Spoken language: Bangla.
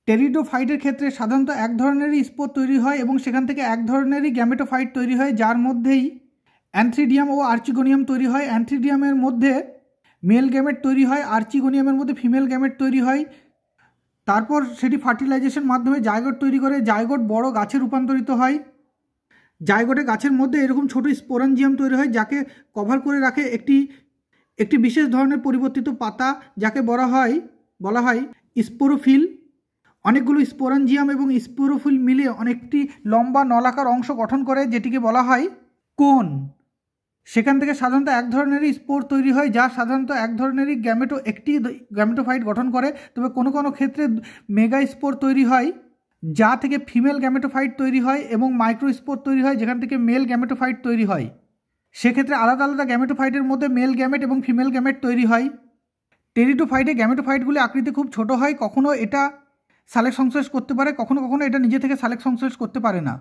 টেরিডোফাইটের ক্ষেত্রে সাধারণত এক ধরনেরই স্পোর তৈরি হয় এবং সেখান থেকে এক ধরনেরই গ্যামেটোফাইট তৈরি হয়, যার মধ্যেই অ্যান্থ্রিডিয়াম ও আর্চিগোনিয়াম তৈরি হয়। অ্যান্থ্রিডিয়ামের মধ্যে মেল গ্যামেট তৈরি হয়, আর্চিগোনিয়ামের মধ্যে ফিমেল গ্যামেট তৈরি হয়। তারপর সেটি ফার্টিলাইজেশন মাধ্যমে জাইগোট তৈরি করে, জাইগোট বড় গাছে রূপান্তরিত হয়। জাইগোটে গাছের মধ্যে এরকম ছোট স্পোরাঞ্জিয়াম তৈরি হয়, যাকে কভার করে রাখে একটি বিশেষ ধরনের পরিবর্তিত পাতা, যাকে বলা হয় স্পোরোফিল। অনেকগুলো স্পোরাঞ্জিয়াম এবং স্পোরোফিল মিলে অনেকটি লম্বা নলাকার অংশ গঠন করে, যেটিকে বলা হয় কোন। সেখান থেকে সাধারণত এক ধরনেরই স্পোর তৈরি হয়, যা সাধারণত এক ধরনেরই একটি গ্যামেটোফাইট গঠন করে। তবে কোনো কোনো ক্ষেত্রে মেগা স্পোর তৈরি হয়, যা থেকে ফিমেল গ্যামেটোফাইট তৈরি হয়, এবং মাইক্রো স্পোর তৈরি হয়, যেখান থেকে মেল গ্যামেটোফাইট তৈরি হয়। সেক্ষেত্রে আলাদা আলাদা গ্যামেটোফাইটের মধ্যে মেল গ্যামেট এবং ফিমেল গ্যামেট তৈরি হয়। টেরিডোফাইটে গ্যামেটোফাইটগুলি আকৃতি খুব ছোট হয়, কখনো এটা সালেক সংশ্লেষ করতে পারে, কখনো কখনো এটা নিজে থেকে সালেক সংশ্লেষ করতে পারে না।